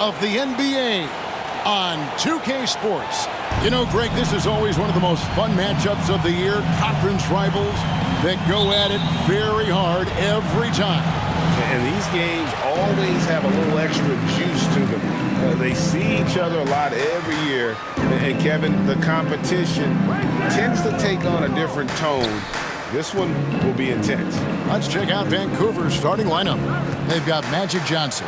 of the NBA on 2K Sports. You know, Greg, this is always one of the most fun matchups of the year. Conference rivals that go at it very hard every time. And these games always have a little extra juice to them. They see each other a lot every year. And Kevin, the competition tends to take on a different tone. This one will be intense. Let's check out Vancouver's starting lineup. They've got Magic Johnson.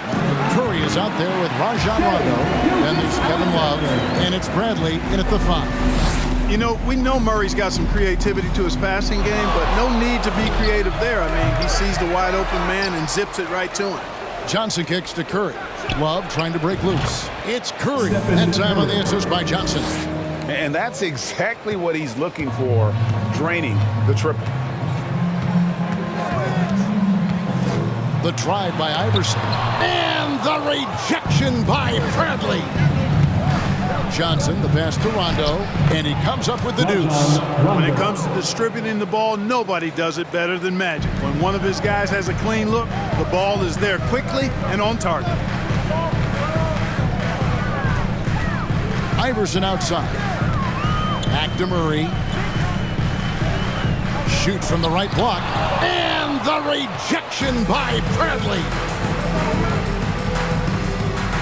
Curry is out there with Rajon Rondo. Then there's Kevin Love. And it's Bradley in at the 5. You know, we know Murray's got some creativity to his passing game, but no need to be creative there. I mean, he sees the wide open man and zips it right to him. Johnson kicks to Curry. Love trying to break loose. It's Curry. That time on the assist by Johnson. And that's exactly what he's looking for, draining the triple. The drive by Iverson. And the rejection by Bradley. Johnson, the pass to Rondo, and he comes up with the deuce. When it comes to distributing the ball, nobody does it better than Magic. When one of his guys has a clean look, the ball is there quickly and on target. Iverson outside. Back to Murray. Shoots from the right block. And the rejection by Bradley.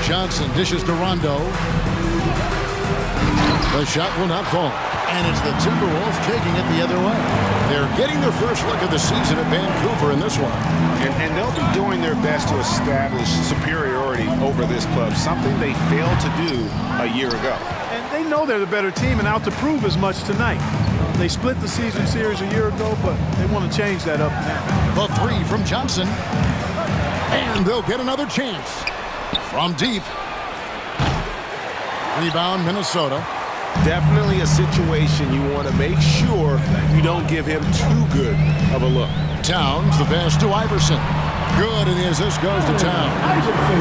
Johnson dishes to Rondo. The shot will not fall. And it's the Timberwolves taking it the other way. They're getting their first look of the season at Vancouver in this one. And they'll be doing their best to establish superiority over this club, something they failed to do a year ago. And they know they're the better team and out to prove as much tonight. They split the season series a year ago, but they want to change that up now. The 3 from Johnson. And they'll get another chance. From deep. Rebound, Minnesota. Definitely a situation you want to make sure you don't give him too good of a look. Towns, the pass to Iverson. Good, and the assist goes to Towns.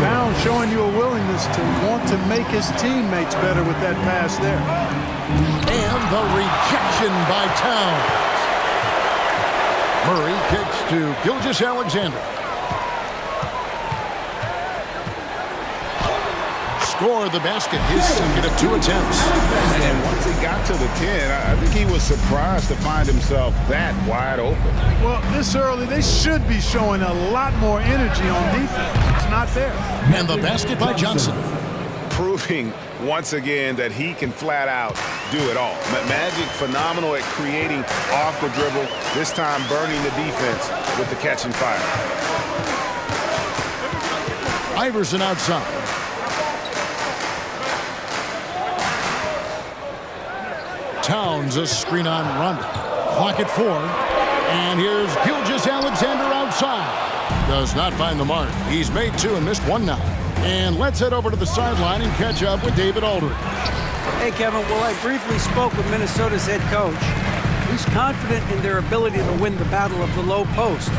Towns showing you a willingness to want to make his teammates better with that pass there. And the rejection by Towns. Murray kicks to Gilgeous-Alexander. Score the basket, his second of 2 attempts. And once he got to the 10, I think he was surprised to find himself that wide open. Well, this early, they should be showing a lot more energy on defense. It's not there. And the basket by Johnson. Proving once again that he can flat out do it all. Magic phenomenal at creating off the dribble, this time burning the defense with the catch and fire. Iverson outside. Towns, a screen on Rondo. Clock at 4. And here's Gilgeous-Alexander outside. Does not find the mark. He's made 2 and missed 1 now. And let's head over to the sideline and catch up with David Aldridge. Hey, Kevin. Well, I briefly spoke with Minnesota's head coach. He's confident in their ability to win the battle of the low post.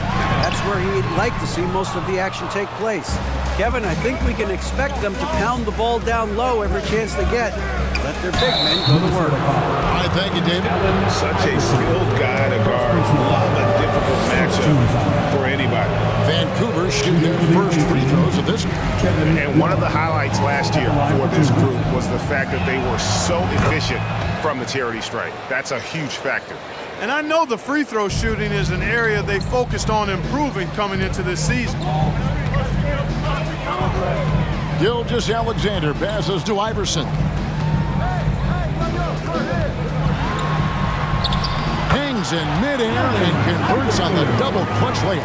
That's where he'd like to see most of the action take place. Kevin, I think we can expect them to pound the ball down low every chance they get. Let their big men go to work. All right, thank you, David. Such a skilled guy to guard. Love a difficult matchup for anybody. Vancouver shooting their first free throws of this one. And one of the highlights last year for this group was the fact that they were so efficient from the charity stripe. That's a huge factor. And I know the free throw shooting is an area they focused on improving coming into this season. Gilgeous-Alexander passes to Iverson. Hangs in midair and converts on the double clutch layup.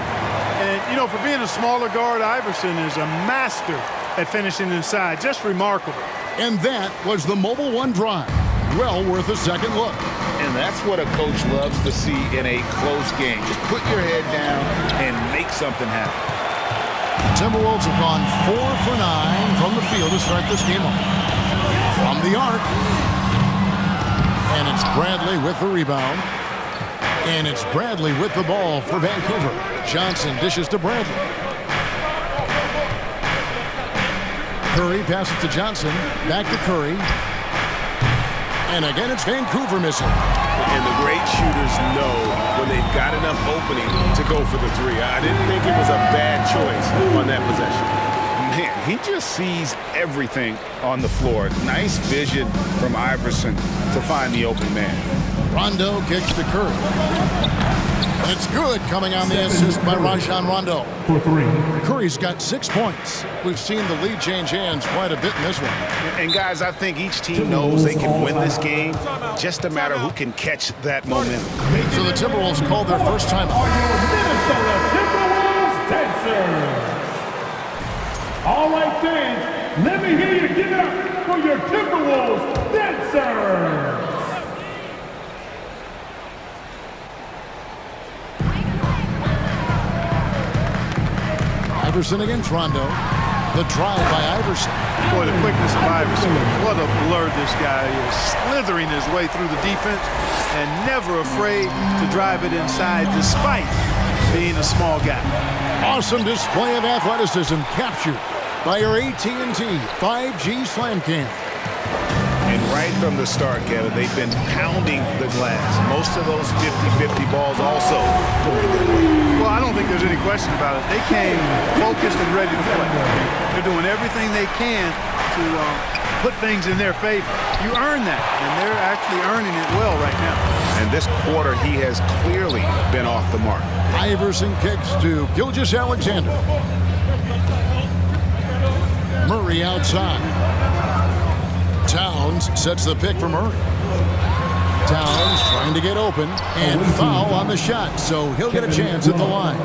And, you know, for being a smaller guard, Iverson is a master at finishing inside. Just remarkable. And that was the Mobile One drive. Well worth a second look. And that's what a coach loves to see in a close game. Just put your head down and make something happen. The Timberwolves have gone 4 for 9 from the field to start this game off. From the arc. And it's Bradley with the rebound. And it's Bradley with the ball for Vancouver. Johnson dishes to Bradley. Curry passes to Johnson. Back to Curry. And again, it's Vancouver missing. And the great shooters know when they've got enough opening to go for the 3. I didn't think it was a bad choice on that possession. Man, He just sees everything on the floor. Nice vision from Iverson to find the open man. Rondo kicks to Curry. It's good, coming on the assist by Rajon Rondo. For 3. Curry's got 6 points. We've seen the lead change hands quite a bit in this one. And guys, I think each team knows they can win this game. Just a matter who can catch that momentum. So the Timberwolves called their first timeout. Minnesota Timberwolves dancers. All right, fans, let me hear you give it up for your Timberwolves dancers. Iverson against Rondo. The drive by Iverson. Boy, the quickness of Iverson. What a blur this guy is. Slithering his way through the defense and never afraid to drive it inside despite being a small guy. Awesome display of athleticism captured by your AT&T 5G Slam Cam. And right from the start, Kevin, they've been pounding the glass. Most of those 50-50 balls also going their way. Well, I don't think there's any question about it. They came focused and ready to play. They're doing everything they can to put things in their favor. You earn that, and they're actually earning it well right now. And this quarter, he has clearly been off the mark. Iverson kicks to Gilgeous-Alexander. Murray outside. Towns sets the pick for Murray. Towns trying to get open and foul on the shot, so he'll get a chance at the line.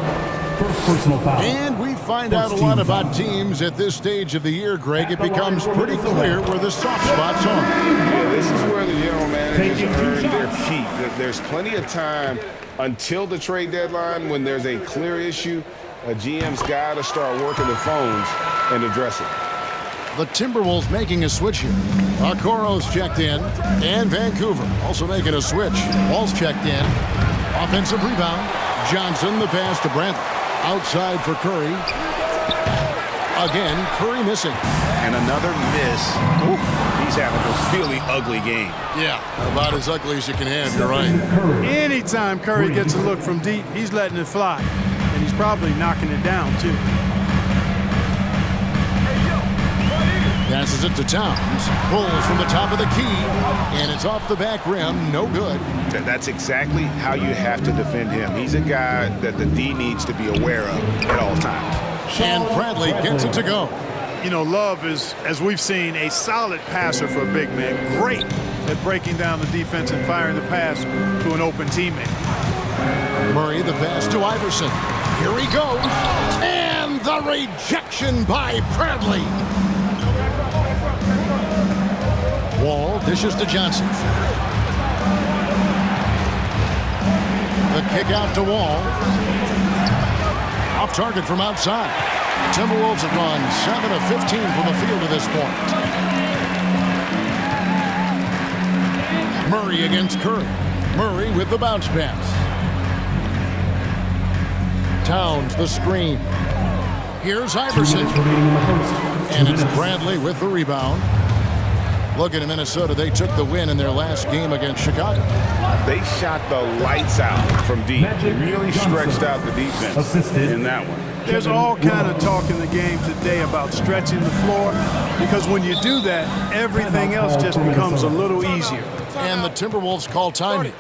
First personal foul. And we find out a lot about teams at this stage of the year, Greg. It becomes pretty clear where the soft spots are. Yeah, this is where the general managers earn their keep. There's plenty of time until the trade deadline when there's a clear issue. A GM's got to start working the phones and address it. The Timberwolves making a switch here. Okoro's checked in, and Vancouver also making a switch. Wall's checked in. Offensive rebound. Johnson, the pass to Bradley. Outside for Curry. Again, Curry missing. And another miss. Ooh, he's having a really ugly game. Yeah, about as ugly as you can have, you're right. Anytime Curry gets a look from deep, he's letting it fly. And he's probably knocking it down, too. Passes it to Towns. Pulls from the top of the key, and it's off the back rim. No good. That's exactly how you have to defend him. He's a guy that the D needs to be aware of at all times. And Bradley gets it to go. You know, Love is, as we've seen, a solid passer for a big man. Great at breaking down the defense and firing the pass to an open teammate. Murray, the pass to Iverson. Here he goes. And the rejection by Bradley. Wall dishes to Johnson. The kick out to Wall. Off target from outside. Timberwolves have gone 7 of 15 from the field at this point. Murray against Curry. Murray with the bounce pass. Towns the screen. Here's Iverson. And it's Bradley with the rebound. Looking at Minnesota, they took the win in their last game against Chicago. They shot the lights out from deep. Really stretched out the defense in that one. There's all kind of talk in the game today about stretching the floor, because when you do that, everything else just becomes a little easier. And the Timberwolves call timing.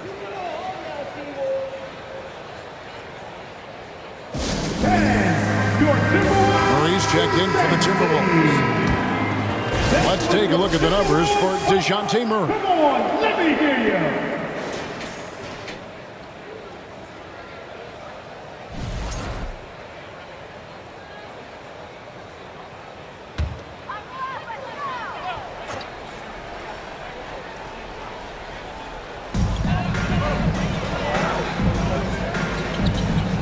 Murray's checked in for the Timberwolves. Let's take a look at the numbers for DeJounte Murray. Come on, let me hear you.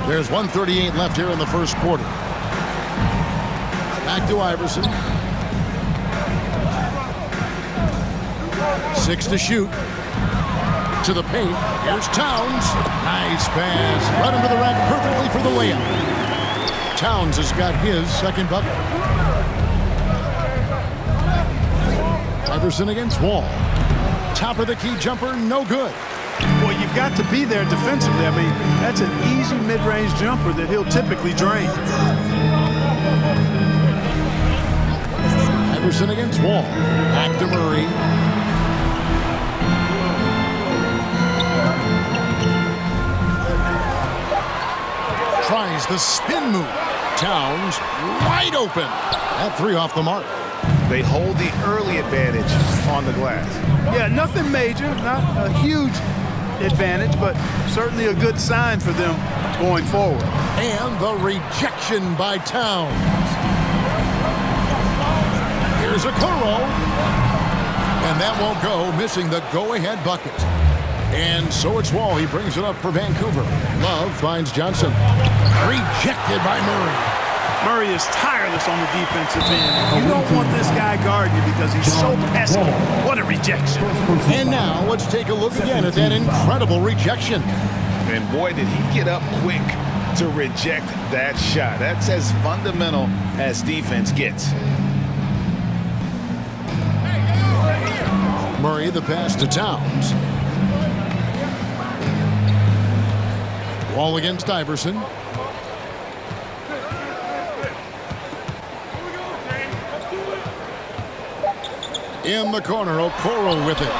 There's 1:38 left here in the first quarter. Back to Iverson. 6 to shoot. To the paint. Here's Towns. Nice pass. Right under the rack perfectly for the layup. Towns has got his second bucket. Iverson against Wall. Top of the key jumper, no good. Well, you've got to be there defensively. I mean, that's an easy mid-range jumper that he'll typically drain. Iverson against Wall. Back to Murray. Tries the spin move. Towns wide open. That three off the mark. They hold the early advantage on the glass. Yeah, nothing major, not a huge advantage, but certainly a good sign for them going forward. And the rejection by Towns. Here's a Okoro. And that won't go, missing the go-ahead bucket. And so it's Wall. He brings it up for Vancouver. Love finds Johnson. Rejected by Murray. Murray is tireless on the defensive end. You don't want this guy guarding you because he's so pesky. What a rejection. And now let's take a look again at that incredible rejection. And boy, did he get up quick to reject that shot. That's as fundamental as defense gets. Murray, the pass to Towns. Wall against Iverson. In the corner, Okoro with it.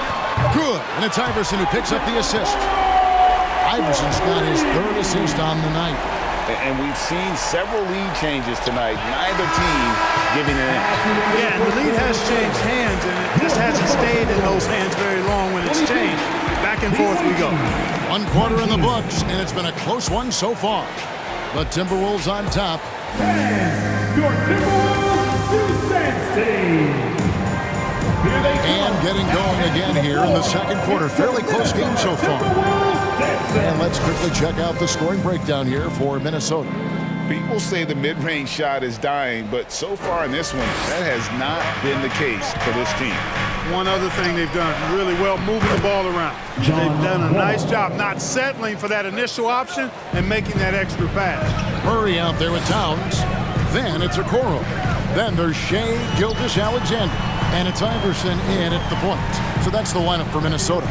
Good, and it's Iverson who picks up the assist. Iverson's got his third assist on the night. And we've seen several lead changes tonight. Neither team giving an inch. Yeah, and the lead has changed hands, and it just hasn't stayed in those hands very long when it's changed. Back and forth we go. 1 quarter in the books, and it's been a close one so far. The Timberwolves on top. Your Timberwolves defense team. And getting going again here in the second quarter. Fairly close game so far. And let's quickly check out the scoring breakdown here for Minnesota. People say the mid-range shot is dying, but so far in this one, that has not been the case for this team. One other thing they've done really well, moving the ball around. They've done a nice job not settling for that initial option and making that extra pass. Murray out there with Towns. Then it's Okoro. Then there's Shea Gilgeous-Alexander. And it's Iverson in at the point. So that's the lineup for Minnesota.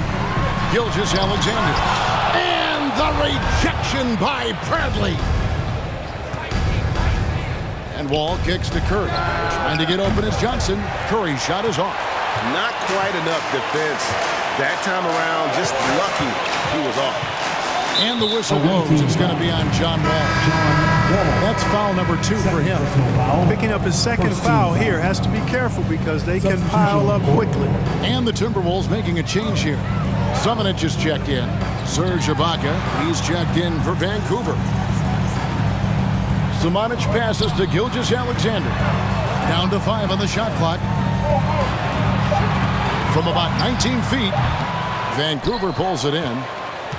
Gilgeous-Alexander. And the rejection by Bradley. And Wall kicks to Curry. Trying to get open is Johnson. Curry's shot is off. Not quite enough defense. That time around, just lucky he was off. And the whistle blows. It's going to be on John Wall. That's foul number 2 for him. Picking up his second foul here. Has to be careful because they can pile up quickly. And the Timberwolves making a change here. Summonich just checked in. Serge Ibaka, he's checked in for Vancouver. Summonich passes to Gilgeous-Alexander. Down to 5 on the shot clock. From about 19 feet, Vancouver pulls it in.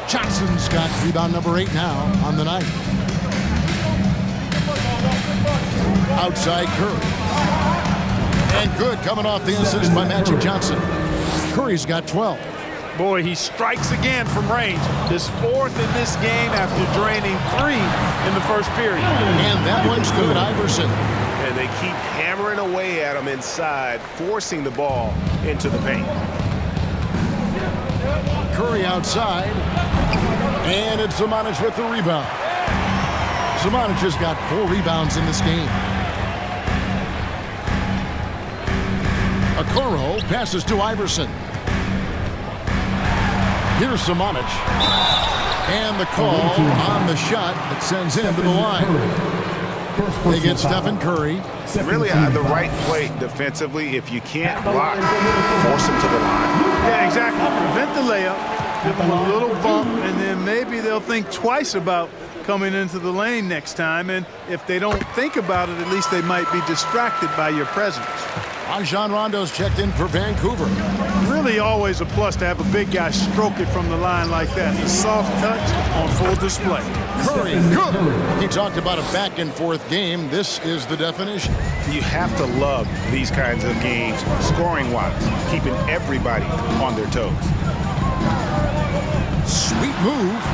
Johnson's got rebound number 8 now on the night. Outside Curry. And good coming off the assist by Magic Johnson. Curry's got 12. Boy, he strikes again from range. His 4th in this game after draining 3 in the first period. And that one's good, Iverson. And they keep hammering away at him inside, forcing the ball into the paint. Curry outside. And it's Summonich with the rebound. Summonich has got 4 rebounds in this game. Okoro passes to Iverson. Here's Summonich. And the call on the shot that sends him to the line. They get Stephen Curry. Really the right play defensively. If you can't block, force him to the line. Yeah, exactly. Prevent the layup, give them a little bump, and then maybe they'll think twice about coming into the lane next time. And if they don't think about it, at least they might be distracted by your presence. Rajon Rondo's checked in for Vancouver. Really always a plus to have a big guy stroke it from the line like that. The soft touch on full display. Curry, good. He talked about a back and forth game. This is the definition. You have to love these kinds of games, scoring-wise, keeping everybody on their toes. Sweet move.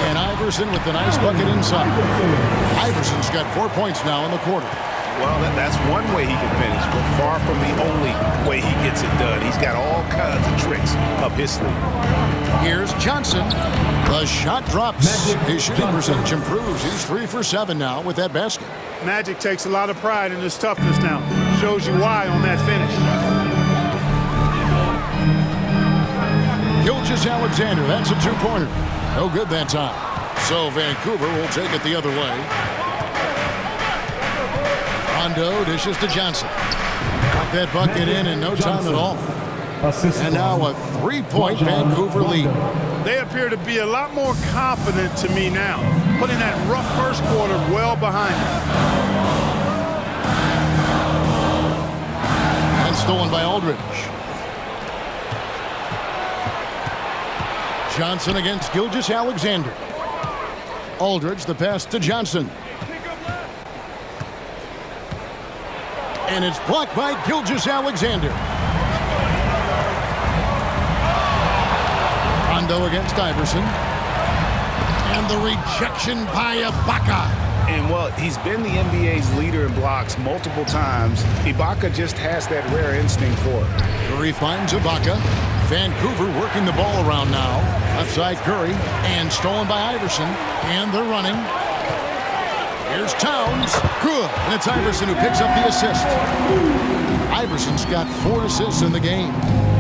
And Iverson with the nice bucket inside. Iverson's got 4 points now in the quarter. Well, that's one way he can finish, but far from the only way he gets it done. He's got all kinds of tricks up his sleeve. Here's Johnson. The shot drops. His shooting percentage improves. He's 3 for 7 now with that basket. Magic takes a lot of pride in his toughness now. Shows you why on that finish. Gilgeous-Alexander, that's a two-pointer. No good that time. So Vancouver will take it the other way. Rondo dishes to Johnson. Got that bucket in no time at all. And now a three-point Vancouver lead. They appear to be a lot more confident to me now, putting that rough first quarter well behind them. And stolen by Aldridge. Johnson against Gilgeous-Alexander. Aldridge, the pass to Johnson. And it's blocked by Gilgeous-Alexander. Rondo against Iverson. And the rejection by Ibaka. And, well, he's been the NBA's leader in blocks multiple times. Ibaka just has that rare instinct for it. Curry finds Ibaka. Vancouver working the ball around now. Left side Curry. And stolen by Iverson. And they're running. Here's Towns. Good. And it's Iverson who picks up the assist. Iverson's got 4 assists in the game.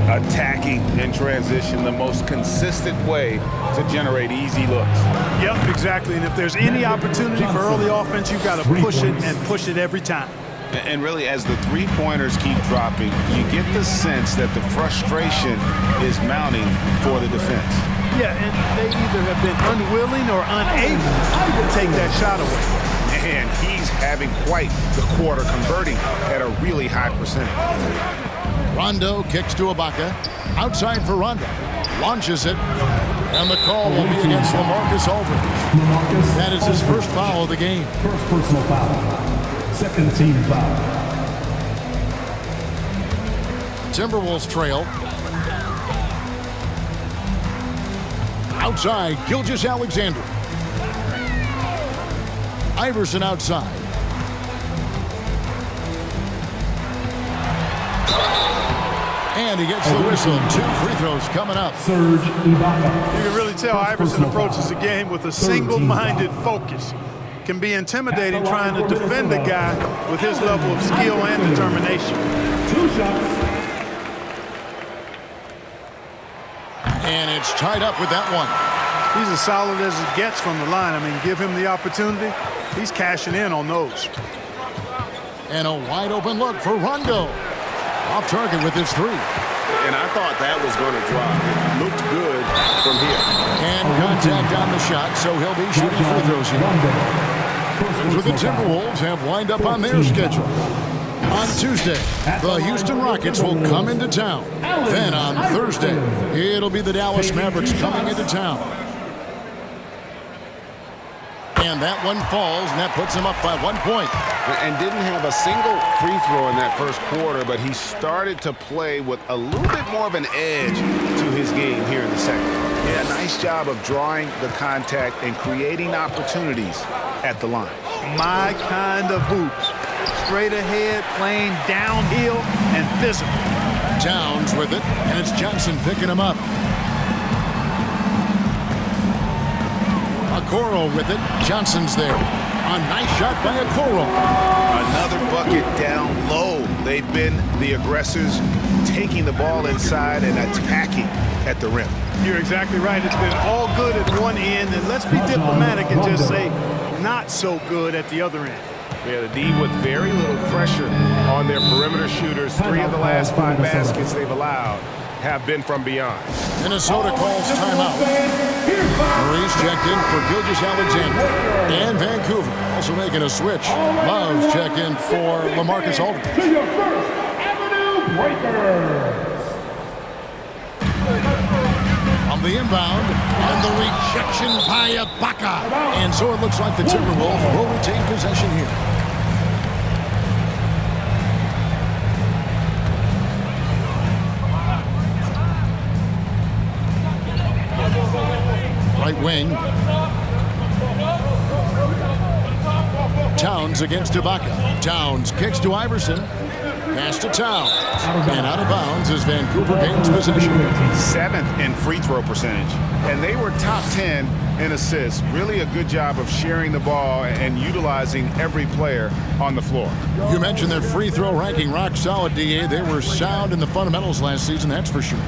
Attacking in transition, the most consistent way to generate easy looks. Yep, exactly. And if there's any opportunity for early offense, you've got to push it and push it every time. And really, as the three-pointers keep dropping, you get the sense that the frustration is mounting for the defense. Yeah, and they either have been unwilling or unable to take that shot away. And he's having quite the quarter, converting at a really high percentage. Rondo kicks to Ibaka. Outside for Rondo. Launches it. And the call will be against LaMarcus Aldridge. That is his first foul of the game. First personal foul. Second team foul. Timberwolves trail. Outside, Gilgeous-Alexander. Iverson outside. And he gets the whistle. 2 free throws coming up. Serge Ibaka. You can really tell Iverson approaches the game with a single-minded focus. Can be intimidating trying to defend a guy with his level of skill and determination. 2 shots. And it's tied up with that one. He's as solid as it gets from the line. I mean, give him the opportunity. He's cashing in on those. And a wide open look for Rondo. Off target with his 3. And I thought that was going to drop. It looked good from here. And contact on the shot, so he'll be shooting free throws here. For the Timberwolves have lined up on their schedule. On Tuesday, the Houston Rockets will come into town. Then on Thursday, it'll be the Dallas Mavericks coming into town. And that one falls, and that puts him up by 1 point. And didn't have a single free throw in that first quarter, but he started to play with a little bit more of an edge to his game here in the second. Yeah, nice job of drawing the contact and creating opportunities at the line. My kind of hoops. Straight ahead, playing downhill and physical. Towns with it, and it's Johnson picking him up. Okoro with it. Johnson's there. A nice shot by Okoro. Another bucket down low. They've been the aggressors, taking the ball inside and attacking at the rim. You're exactly right. It's been all good at one end, and let's be diplomatic and just say not so good at the other end. Yeah, the D with very little pressure on their perimeter shooters. 3 of the last 5 baskets they've allowed have been from beyond. Minnesota calls timeout. Murray's checked in for Gilgeous-Alexander. And Vancouver also making a switch. Love's checked in for LaMarcus Aldridge. To your First Avenue Breakers. On the inbound, and the rejection by Ibaka. And so it looks like the Timberwolves will retain possession here. Right wing. Towns against Ibaka. Towns kicks to Iverson. Pass to Towns. And out of bounds as Vancouver gains possession. 7th in free throw percentage. And they were top 10 in assists. Really a good job of sharing the ball and utilizing every player on the floor. You mentioned their free throw ranking rock solid, DA. They were sound in the fundamentals last season, that's for sure.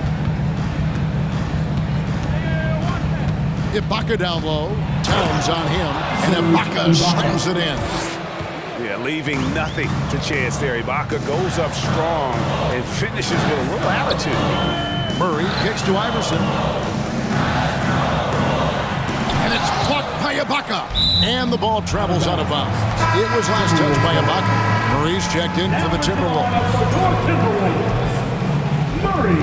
Ibaka down low. Towns on him, and Ibaka slams it in. Yeah, leaving nothing to chance there. Ibaka goes up strong and finishes with a little attitude. Murray kicks to Iverson. And it's blocked by Ibaka. And the ball travels out of bounds. It was last touched by Ibaka. Murray's checked in for the Timberwolves. Murray.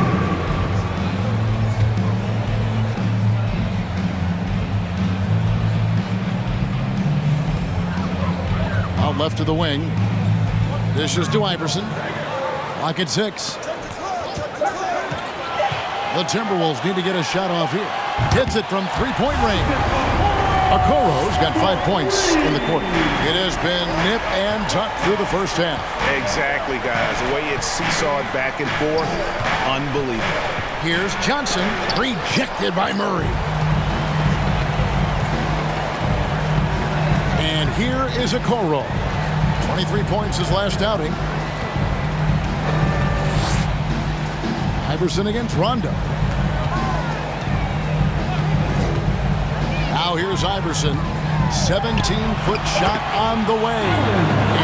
Out left to the wing. Dishes to Iverson. Lock at 6. The Timberwolves need to get a shot off here. Hits it from three-point range. Okoro's got 5 points in the quarter. It has been nip and tuck through the first half. Exactly, guys. The way it's seesawed back and forth, unbelievable. Here's Johnson, rejected by Murray. And here is Okoro. 23 points his last outing. Iverson against Rondo. Now here's Iverson. 17-foot shot on the way.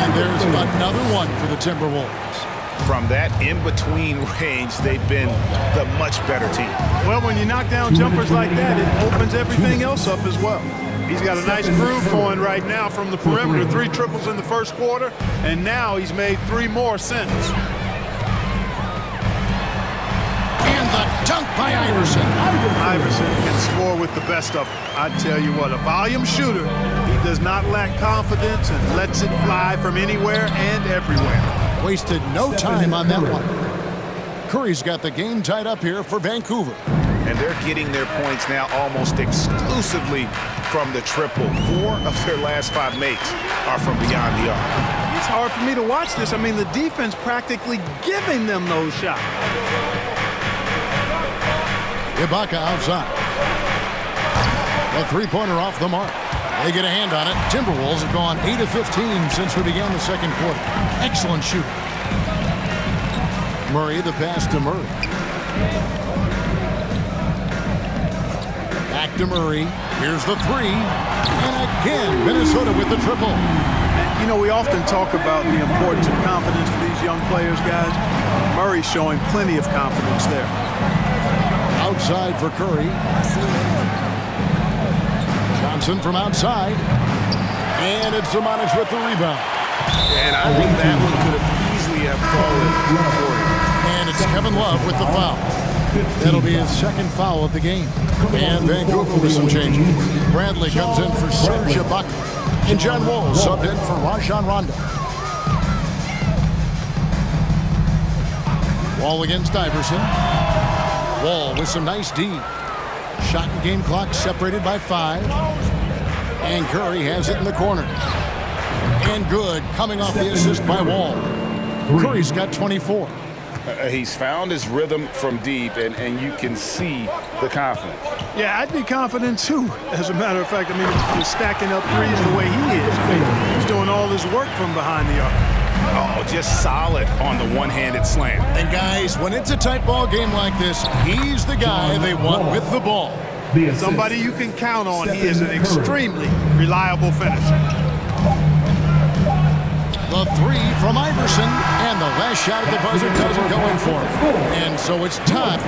And there's another one for the Timberwolves. From that in-between range, they've been the much better team. Well, when you knock down jumpers like that, it opens everything else up as well. He's got a nice groove going right now from the perimeter. 3 triples in the first quarter, and now he's made 3 more since. And the dunk by Iverson. Iverson can score with the best of them. I tell you what, a volume shooter. He does not lack confidence and lets it fly from anywhere and everywhere. Wasted no time on that one. Curry's got the game tied up here for Vancouver. And they're getting their points now almost exclusively from the triple. 4 of their last 5 makes are from beyond the arc. It's hard for me to watch this. I mean, the defense practically giving them those shots. Ibaka outside. The three-pointer off the mark. They get a hand on it. Timberwolves have gone 8 of 15 since we began the second quarter. Excellent shooting. Murray, the pass to Murray. Back to Murray. Here's the 3. And again, Minnesota with the triple. You know, we often talk about the importance of confidence for these young players, guys. Murray's showing plenty of confidence there. Outside for Curry. Johnson from outside. And it's Zimonjic with the rebound. And I think that one could have easily have fallen for him. And it's Kevin Love with the foul. That'll be his second foul of the game. And Vancouver with some changes. Bradley comes in for Serge Ibaka. And John Wall subbed in for Rajon Rondo. Wall against Iverson. Wall with some nice D. Shot and game clock separated by 5. And Curry has it in the corner. And good, coming off the assist by Wall. Curry's got 24. He's found his rhythm from deep, and you can see the confidence. Yeah, I'd be confident too. As a matter of fact, I mean, he's stacking up threes the way he is. I mean, he's doing all his work from behind the arc. Oh, just solid on the one-handed slam. And guys, when it's a tight ball game like this, he's the guy they want with the ball. Somebody you can count on. He is an extremely reliable finisher. The 3 from Iverson, and the last shot at the buzzer doesn't go in for him. And so it's time.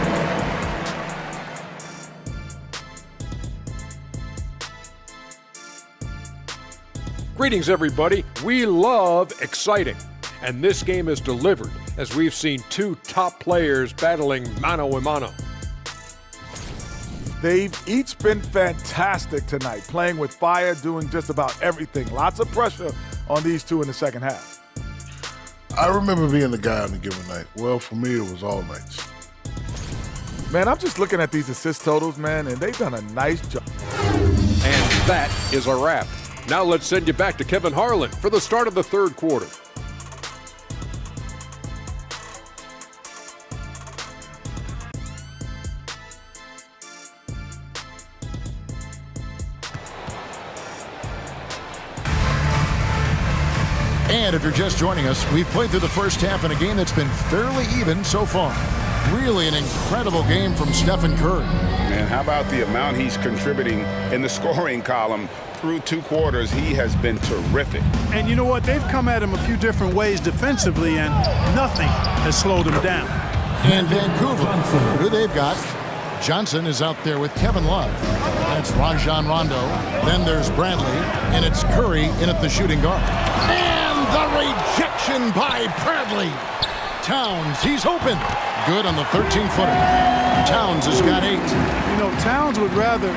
Greetings, everybody. We love exciting. And this game is delivered as we've seen 2 top players battling mano a mano. They've each been fantastic tonight, playing with fire, doing just about everything. Lots of pressure on these 2 in the second half. I remember being the guy on a given night. Well, for me, it was all nights. Man, I'm just looking at these assist totals, man, and they've done a nice job. And that is a wrap. Now let's send you back to Kevin Harlan for the start of the third quarter. And if you're just joining us, we've played through the first half in a game that's been fairly even so far. Really an incredible game from Stephen Curry. And how about the amount he's contributing in the scoring column? Through 2 quarters, he has been terrific. And you know what? They've come at him a few different ways defensively, and nothing has slowed him down. And Vancouver, who they've got, Johnson is out there with Kevin Love. That's Rajon Rondo. Then there's Bradley, and it's Curry in at the shooting guard. And the rejection by Bradley. Towns, he's open. Good on the 13-footer. Towns has got 8. You know, Towns would rather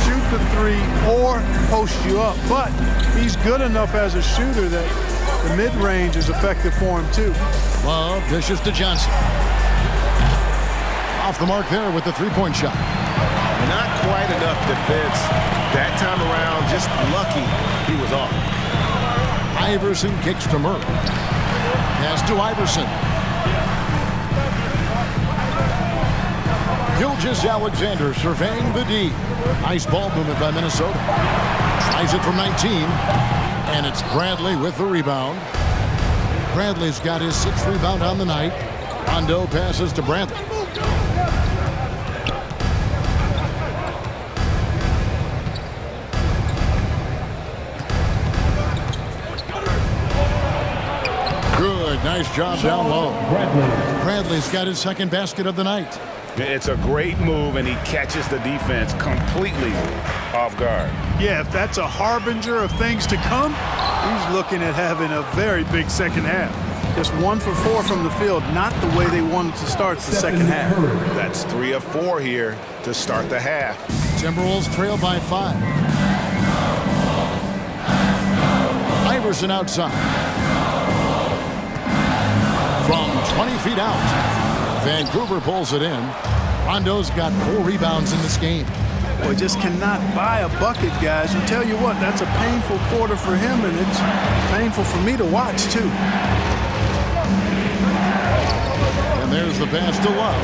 shoot the 3 or post you up, but he's good enough as a shooter that the mid-range is effective for him too. Love dishes to Johnson. Off the mark there with the 3-point shot. Not quite enough defense that time around. Just lucky he was off. Iverson kicks to Murray. Pass to Iverson. Gilgeous-Alexander surveying the D. Nice ball movement by Minnesota. Tries it from 19. And it's Bradley with the rebound. Bradley's got his 6th rebound on the night. Rondo passes to Bradley. Good, nice job down low. Bradley's got his 2nd basket of the night. It's a great move, and he catches the defense completely off guard. Yeah, if that's a harbinger of things to come, he's looking at having a very big second half. Just 1 for 4 from the field, not the way they wanted to start the second half. That's 3 of 4 here to start the half. Timberwolves trail by 5. Iverson outside. From 20 feet out. Vancouver pulls it in. Rondo's got 4 rebounds in this game. Boy, just cannot buy a bucket, guys. And tell you what, that's a painful quarter for him, and it's painful for me to watch, too. And there's the pass to Love.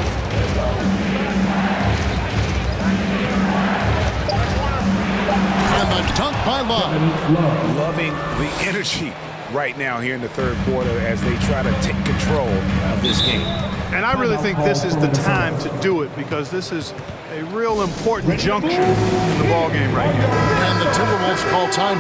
And the dunk by Love. Loving the energy right now here in the 3rd quarter as they try to take control of this game. And I really think this is the time to do it because this is a real important juncture in the ballgame right here. And the Timberwolves call time.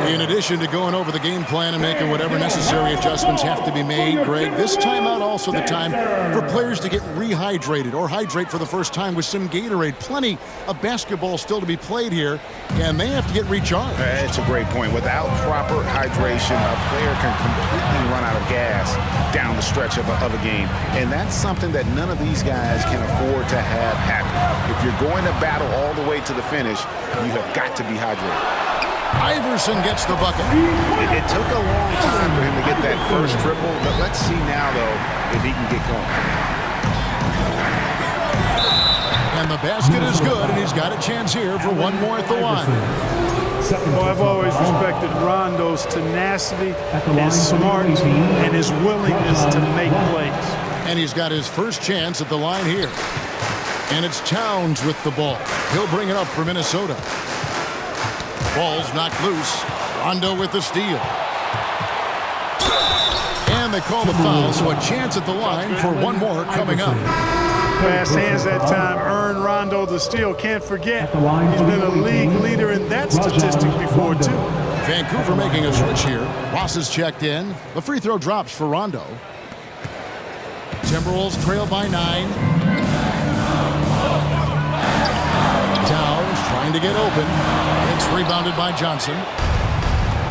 In addition to going over the game plan and making whatever necessary adjustments have to be made, Greg, this timeout also the time for players to get rehydrated or hydrate for the first time with some Gatorade. Plenty of basketball still to be played here, and they have to get recharged. That's a great point. Without proper hydration, a player can completely run out of gas down the stretch of a game. And that's something that none of these guys can afford to have happen. If you're going to battle all the way to the finish, you have got to be hydrated. Iverson gets the bucket. It took a long time for him to get that first triple, but let's see now, though, if he can get going. And the basket is good, and he's got a chance here for 1 more at the line. Well, I've always respected Rondo's tenacity, his smarts, and his willingness to make plays. And he's got his first chance at the line here. And it's Towns with the ball. He'll bring it up for Minnesota. Ball's knocked loose. Rondo with the steal. And they call the foul, so a chance at the line for 1 more coming up. Fast hands that time earned Rondo the steal. Can't forget, he's been a league leader in that statistic before, too. Vancouver making a switch here. Ross is checked in. The free throw drops for Rondo. Timberwolves trail by 9. Towns trying to get open. It's rebounded by Johnson.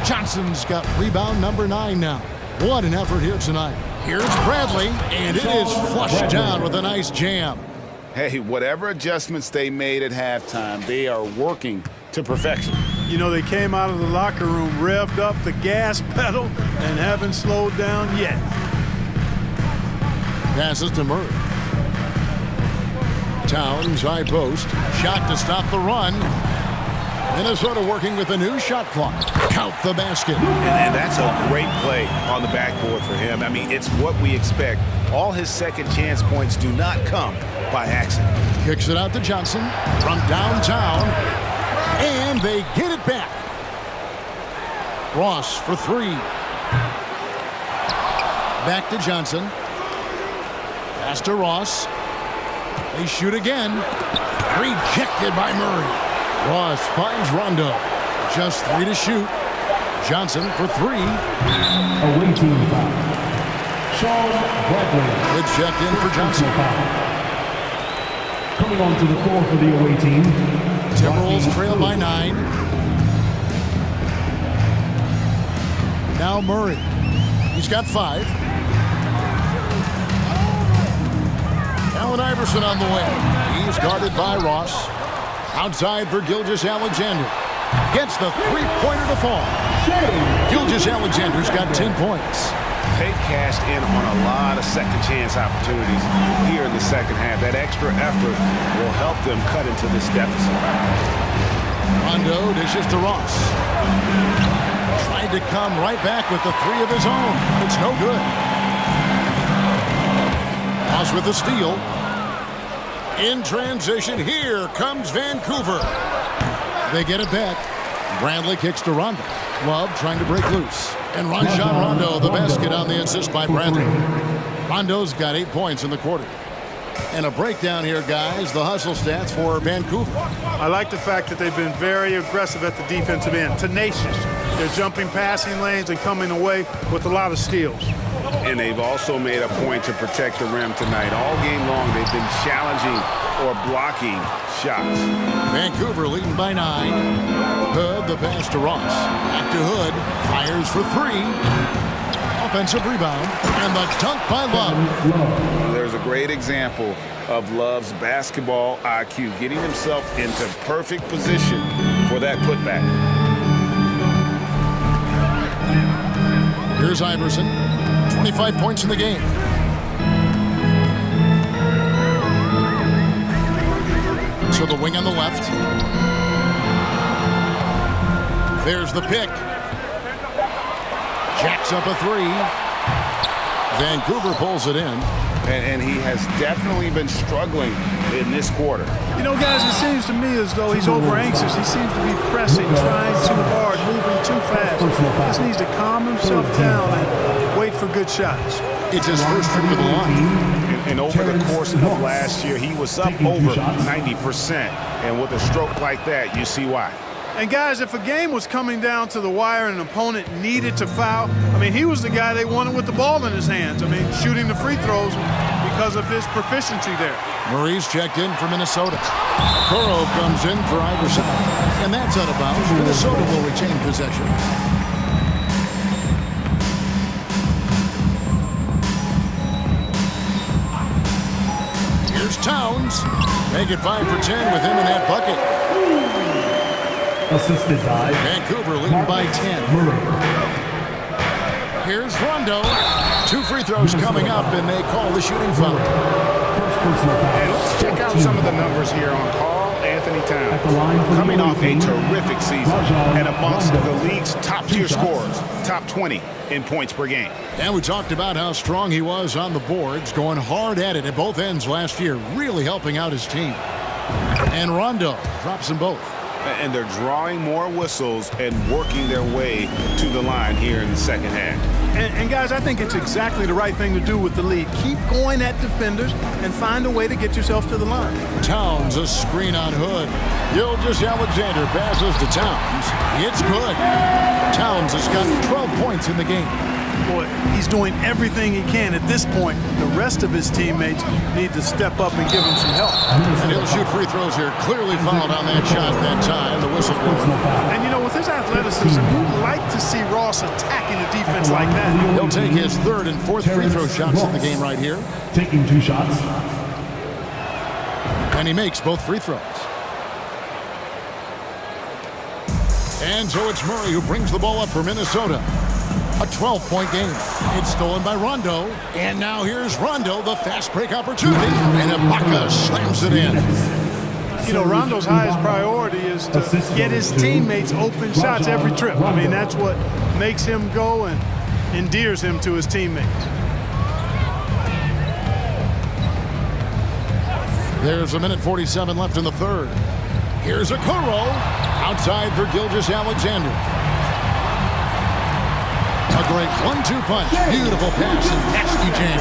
Johnson's got rebound number 9 now. What an effort here tonight. Here's Bradley, and it is flushed down with a nice jam. Hey, whatever adjustments they made at halftime, they are working to perfection. You know, they came out of the locker room, revved up the gas pedal, and haven't slowed down yet. Passes to Murray. Towns, high post. Shot to stop the run. Minnesota working with a new shot clock. Count the basket. And that's a great play on the backboard for him. I mean, it's what we expect. All his second chance points do not come by accident. Kicks it out to Johnson from downtown. And they get it back. Ross for 3. Back to Johnson. Pass to Ross. They shoot again. Rejected by Murray. Ross finds Rondo. Just 3 to shoot. Johnson for 3. Away team foul. Sean Bradley. Good check in for Johnson. Coming onto the floor for the away team. Timberwolves trail by 9. Now Murray. He's got 5. Allen Iverson on the wing. He's guarded by Ross. Outside for Gilgeous-Alexander. Gets the three-pointer to fall. Gilgeous-Alexander's got 10 points. They've cashed in on a lot of second-chance opportunities here in the second half. That extra effort will help them cut into this deficit. Rondo dishes to Ross. Tried to come right back with the 3 of his own. It's no good. Ross with the steal. In transition, here comes Vancouver. They get it back. Bradley kicks to Rondo. Love trying to break loose. And Rajon Rondo, the basket on the assist by Bradley. Rondo's got 8 points in the quarter. And a breakdown here, guys. The hustle stats for Vancouver. I like the fact that they've been very aggressive at the defensive end. Tenacious. They're jumping passing lanes and coming away with a lot of steals. And they've also made a point to protect the rim tonight. All game long, they've been challenging or blocking shots. Vancouver leading by 9. Hood, the pass to Ross. Back to Hood. Fires for 3. Offensive rebound. And the dunk by Love. There's a great example of Love's basketball IQ, getting himself into perfect position for that putback. Here's Iverson. 25 points in the game. So the wing on the left. There's the pick. Jacks up a 3. Vancouver pulls it in. And he has definitely been struggling in this quarter. You know, guys, it seems to me as though he's over anxious. He seems to be pressing, trying too hard, moving too fast. He just needs to calm himself down and wait for good shots. It's his first trip to the line. And over the course of last year, he was up over 90%. And with a stroke like that, you see why. And guys, if a game was coming down to the wire and an opponent needed to foul, I mean, he was the guy they wanted with the ball in his hands. I mean, shooting the free throws because of his proficiency there. Murray's checked in for Minnesota. Kuro comes in for Iverson. And that's out of bounds. Minnesota will retain possession. Here's Towns. Make it 5 for 10 with him in that bucket. Assisted by Vancouver leading by 10. Here's Rondo. 2 free throws coming up, and they call the shooting foul. And let's check out some of the numbers here on Karl Anthony Towns. Coming off a terrific season and amongst the league's top-tier scorers, top 20 in points per game. And we talked about how strong he was on the boards, going hard at it at both ends last year, really helping out his team. And Rondo drops them both. And they're drawing more whistles and working their way to the line here in the second half. And guys, I think it's exactly the right thing to do with the lead. Keep going at defenders and find a way to get yourself to the line. Towns, a screen on Hood. Gilgeous-Alexander passes to Towns. It's good. Towns has got 12 points in the game. Boy, he's doing everything he can at this point. The rest of his teammates need to step up and give him some help. And he'll shoot free throws here. Clearly fouled on that shot that time. The whistle blows. And you know, with his athleticism, you'd like to see Ross attacking the defense like that. He'll take his 3rd and 4th free throw shots in the game right here. Taking 2 shots. And he makes both free throws. And so it's Murray who brings the ball up for Minnesota. A 12-point game. It's stolen by Rondo. And now here's Rondo, the fast break opportunity. And Ibaka slams it in. You know, Rondo's highest priority is to get his teammates open shots every trip. I mean, that's what makes him go and endears him to his teammates. There's 1:47 left in the 3rd. Here's a Kuro outside for Gilgeous-Alexander. A great 1-2 punch. Beautiful pass and nasty jam.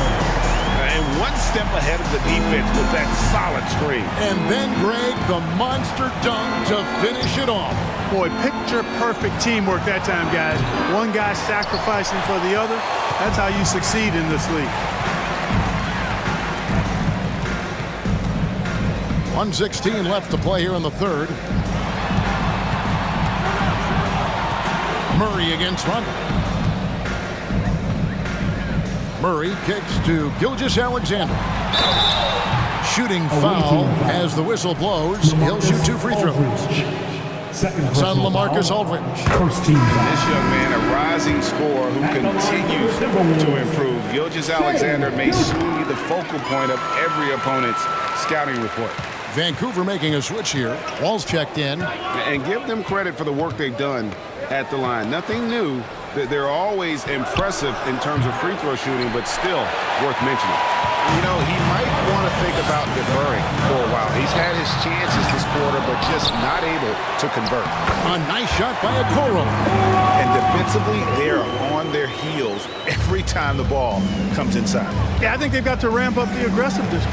And one step ahead of the defense with that solid screen. And then, Greg, the monster dunk to finish it off. Boy, picture-perfect teamwork that time, guys. One guy sacrificing for the other. That's how you succeed in this league. 1:16 left to play here in the third. Murray against Rondo. Murray kicks to Gilgeous-Alexander. Shooting foul as the whistle blows. He'll shoot 2 free throws. It's on LaMarcus Aldridge. First team. This young man, a rising scorer who continues to improve. Gilgeous-Alexander may soon be the focal point of every opponent's scouting report. Vancouver making a switch here. Wall's checked in. And give them credit for the work they've done at the line. Nothing new. They're always impressive in terms of free throw shooting, but still worth mentioning. You know, he might want to think about deferring for a while. He's had his chances this quarter, but just not able to convert. A nice shot by Okoro. And defensively, they're on their heels every time the ball comes inside. Yeah, I think they've got to ramp up the aggressiveness.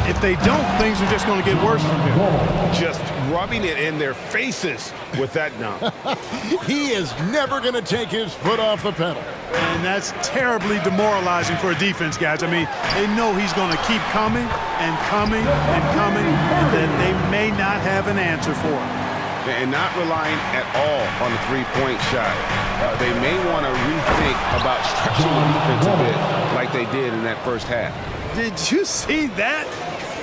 If they don't, things are just going to get worse from here. Just rubbing it in their faces with that dunk. He is never going to take his foot off the pedal. And that's terribly demoralizing for a defense, guys. I mean, they know he's going to keep coming and coming and coming, and then they may not have an answer for him. And not relying at all on the three-point shot. They may want to rethink about stretching the defense a bit like they did in that first half. Did you see that?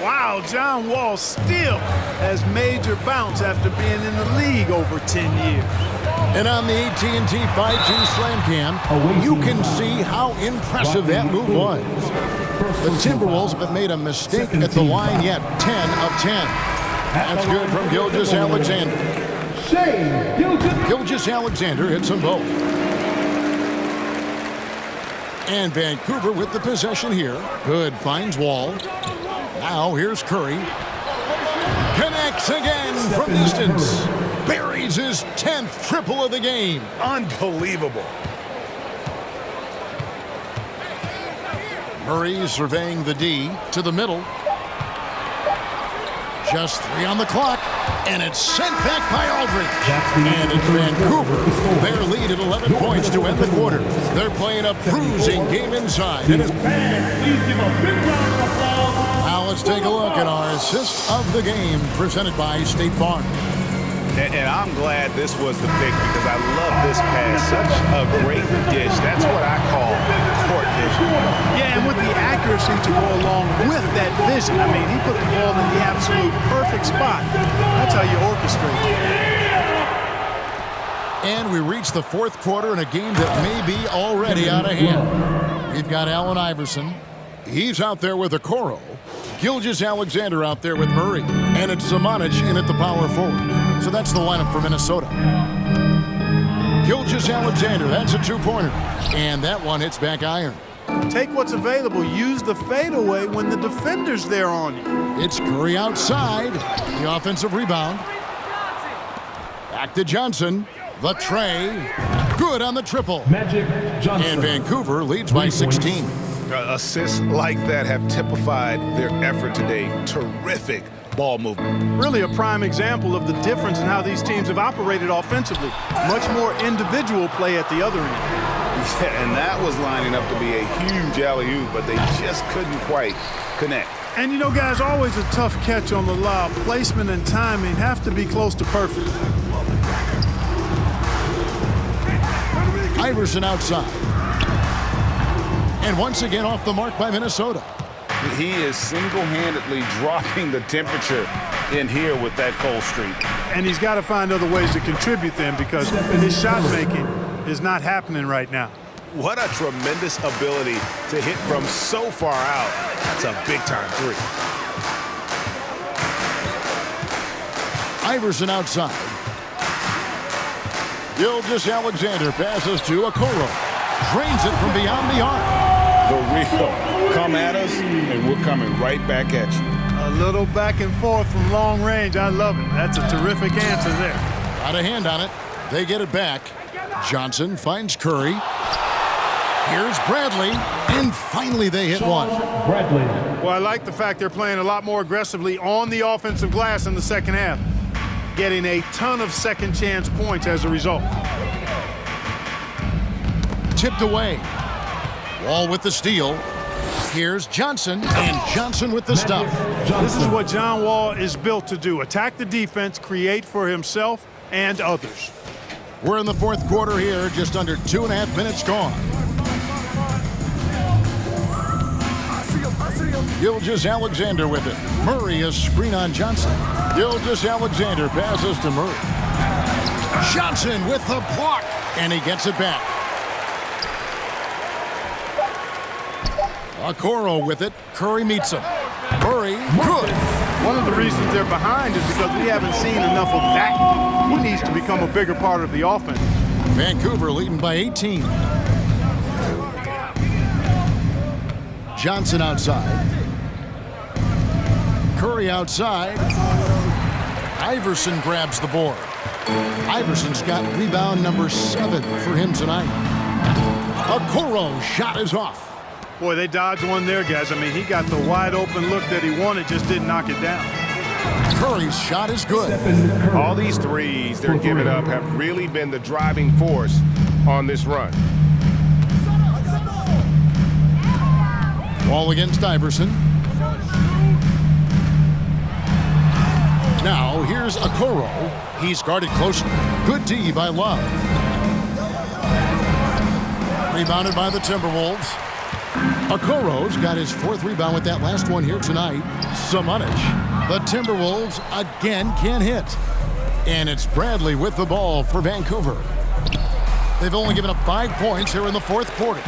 Wow, John Wall still has major bounce after being in the league over 10 years. And on the AT&T 5G Slam Cam, you can see how impressive that move was. The Timberwolves have made a mistake at the line yet. 10 of 10. That's good from Gilgeous-Alexander. Gilgeous-Alexander hits them both. And Vancouver with the possession here. Good, finds Wall. Now here's Curry. Connects again from distance. Buries his 10th triple of the game. Unbelievable. Murray surveying the D to the middle. Just 3 on the clock, and it's sent back by Aldridge. And it's Vancouver. Their lead at 11 points to end the quarter. They're playing a bruising game inside. And Please give a big round of applause. now let's take a look at our assist of the game presented by State Farm. And I'm glad this was the pick because I love this pass. Such a great dish. That's what I call court vision. Yeah, and with the accuracy to go along with that vision. I mean, he put the ball in the absolute perfect spot. That's how you orchestrate. And we reach the fourth quarter in a game that may be already out of hand. We've got Allen Iverson. He's out there with Okoro. Gilgeous-Alexander out there with Murray. And it's Zamanic in at the power forward. So that's the lineup for Minnesota. Gilgeous-Alexander, that's a 2-pointer. And that one hits back iron. Take what's available. Use the fadeaway when the defender's there on you. It's Curry outside. The offensive rebound. Back to Johnson. The tray. Good on the triple. Magic Johnson. And Vancouver leads by 16. Assists like that have typified their effort today. Terrific ball movement. Really a prime example of the difference in how these teams have operated offensively. Much more individual play at the other end. Yeah, and that was lining up to be a huge alley-oop, but they just couldn't quite connect. And you know, guys, always a tough catch on the lob. Placement and timing have to be close to perfect. Iverson outside. And once again off the mark by Minnesota. He is single-handedly dropping the temperature in here with that cold streak. And he's got to find other ways to contribute then because his shot making is not happening right now. What a tremendous ability to hit from so far out. That's a big-time three. Iverson outside. Gilgeous-Alexander passes to Okoro. Drains it from beyond the arc. The real come at us, and we're coming right back at you. A little back and forth from long range. I love it. That's a terrific answer there. Got a hand on it. They get it back. Johnson finds Curry. Here's Bradley, and finally they hit one. Bradley. Well, I like the fact they're playing a lot more aggressively on the offensive glass in the second half, getting a ton of second chance points as a result. Tipped away. Wall with the steal. Here's Johnson, and Johnson with the stuff. This is what John Wall is built to do. Attack the defense, create for himself and others. We're in the fourth quarter here, just under 2.5 minutes gone. Gilgeous-Alexander with it. Murray a screen on Johnson. Gilgeous-Alexander passes to Murray. Johnson with the block, and he gets it back. Okoro with it. Curry meets him. Murray, good. One of the reasons they're behind is because we haven't seen enough of that. He needs to become a bigger part of the offense. Vancouver leading by 18. Johnson outside. Curry outside. Iverson grabs the board. Iverson's got rebound number 7 for him tonight. Okoro shot is off. Boy, they dodged one there, guys. I mean, he got the wide open look that he wanted, just didn't knock it down. Curry's shot is good. All these threes they're giving up have really been the driving force on this run. Ball against Iverson. Now, here's Okoro. He's guarded closely. Good D by Love. Rebounded by the Timberwolves. Okoro's got his 4th rebound with that last one here tonight. Samanic. The Timberwolves again can't hit. And it's Bradley with the ball for Vancouver. They've only given up 5 points here in the fourth quarter.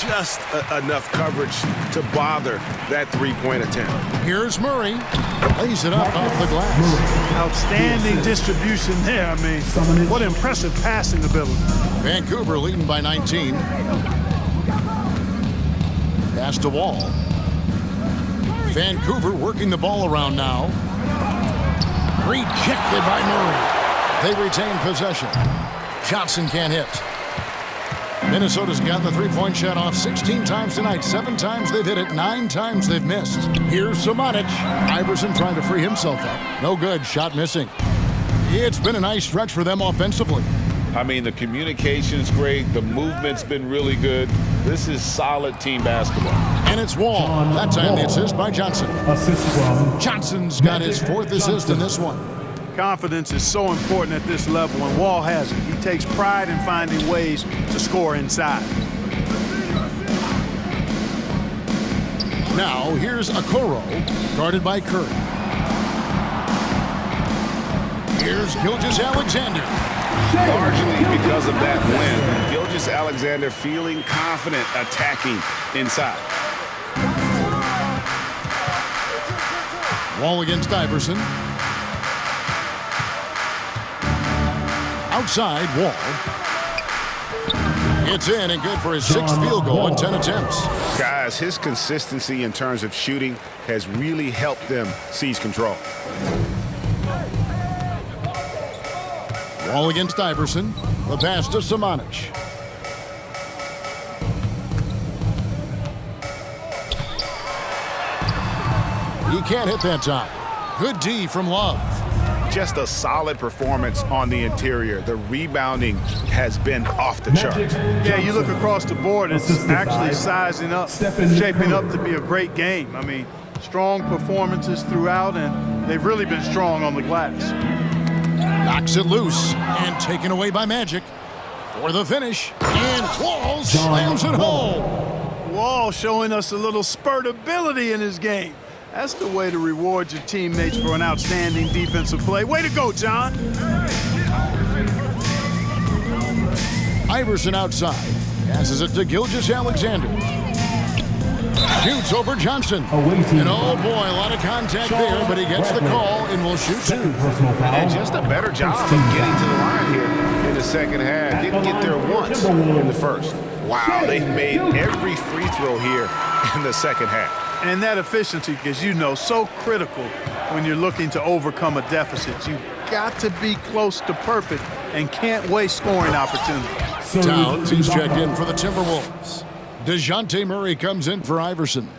Just enough coverage to bother that three-point attempt. Here's Murray. Lays it up off the glass. Outstanding distribution there. I mean, what impressive passing ability. Vancouver leading by 19. Pass to Wall. Vancouver working the ball around now. Rejected by Murray. They retain possession. Johnson can't hit. Minnesota's got the three-point shot off 16 times tonight. 7 times they've hit it, 9 times they've missed. Here's Samanic. Iverson trying to free himself up. No good, shot missing. It's been a nice stretch for them offensively. I mean, the communication's great. The movement's been really good. This is solid team basketball. And it's Wall. That time the assist by Johnson. Assist from Johnson's got his 4th assist in this one. Confidence is so important at this level, and Wall has it. He takes pride in finding ways to score inside. Now, here's Okoro, guarded by Curry. Here's Gilgeous-Alexander. Largely because of that win, Gilgeous-Alexander feeling confident attacking inside. Wall against Iverson. Outside, Wall. It's in and good for his 6th field goal in 10 attempts. Guys, his consistency in terms of shooting has really helped them seize control. Wall against Iverson. The pass to Samanic. He can't hit that time. Good D from Love. Just a solid performance on the interior. The rebounding has been off the chart. Yeah, you look across the board, it's actually sizing up, shaping up to be a great game. I mean, strong performances throughout, and they've really been strong on the glass. Knocks it loose and taken away by Magic for the finish. And Wall slams it home. Wall showing us a little spurtability in his game. That's the way to reward your teammates for an outstanding defensive play. Way to go, John. Iverson outside. Passes it to Gilgeous-Alexander. Shoots over Johnson. And oh boy, a lot of contact there, but he gets the call and will shoot 2. And just a better job of getting to the line here in the second half. Didn't get there once in the first. Wow, they've made every free throw here in the second half. And that efficiency, as you know, so critical when you're looking to overcome a deficit. You've got to be close to perfect and can't waste scoring opportunities. Towns, he's checked in for the Timberwolves. DeJounte Murray comes in for Iverson.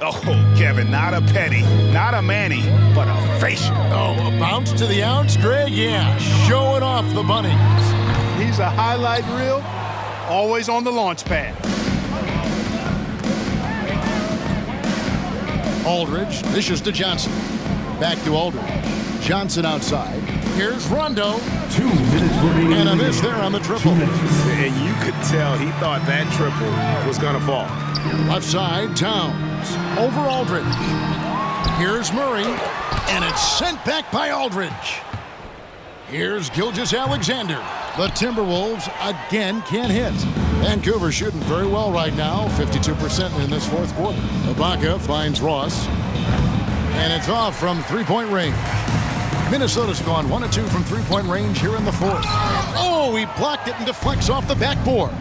Oh, Kevin, not a penny, not a Manny, but a facial. Oh, a bounce to the ounce, Greg? Yeah, showing off the bunnies. He's a highlight reel, always on the launch pad. Aldridge dishes to Johnson. Back to Aldridge. Johnson outside. Here's Rondo. 2 minutes remaining. And a miss there on the triple. And you could tell he thought that triple was going to fall. Left side, Towns. Over Aldridge. Here's Murray. And it's sent back by Aldridge. Here's Gilgeous-Alexander. The Timberwolves again can't hit. Vancouver shooting very well right now, 52% in this fourth quarter. Ibaka finds Ross. And it's off from three-point range. Minnesota's gone 1 of 2 from three-point range here in the fourth. Oh, he blocked it and deflects off the backboard.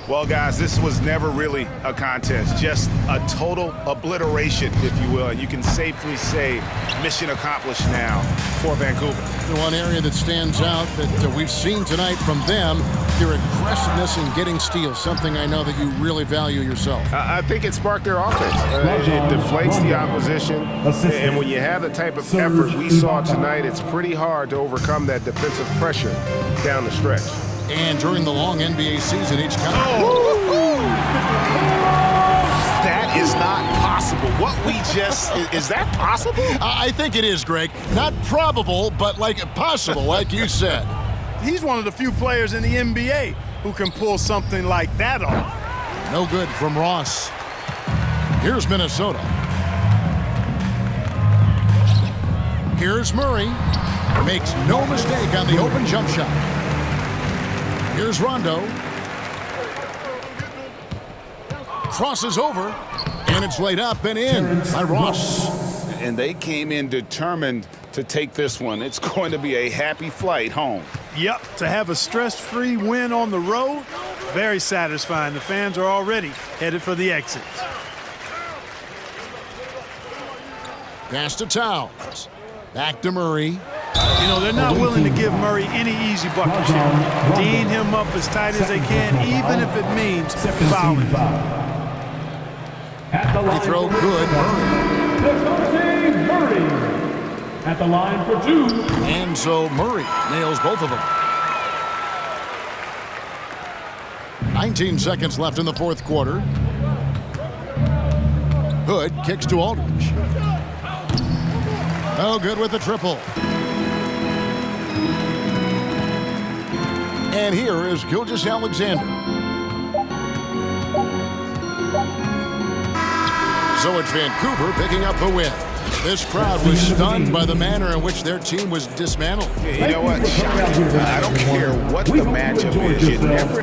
Well, guys, this was never really a contest, just a total obliteration, if you will. And you can safely say mission accomplished now for Vancouver. The one area that stands out that we've seen tonight from them, their aggressiveness in getting steals, something I know that you really value yourself. I think it sparked their offense. It deflates the opposition. And when you have the type of effort we saw tonight, it's pretty hard to overcome that defensive pressure down the stretch. And during the long NBA season, each count. That is not possible. What we just, is that possible? I think it is, Greg. Not probable, but like possible, like you said. He's one of the few players in the NBA who can pull something like that off. No good from Ross. Here's Minnesota. Here's Murray. Makes no mistake on the open jump shot. Here's Rondo. Crosses over, and it's laid up and in by Ross. And they came in determined to take this one. It's going to be a happy flight home. Yep, to have a stress-free win on the road, very satisfying. The fans are already headed for the exits. Pass to Towns. Back to Murray. You know, they're not willing to give Murray any easy buckets here. Dean him up as tight as they can, even if it means fouling. They throw good. DeJounte Murray at the line for 2. And so Murray nails both of them. 19 seconds left in the fourth quarter. Hood kicks to Aldridge. Oh, good with the triple. And here is Gilgeous-Alexander. So it's Vancouver picking up the win. This crowd was stunned by the manner in which their team was dismantled. You know what? I don't care what the matchup is. You never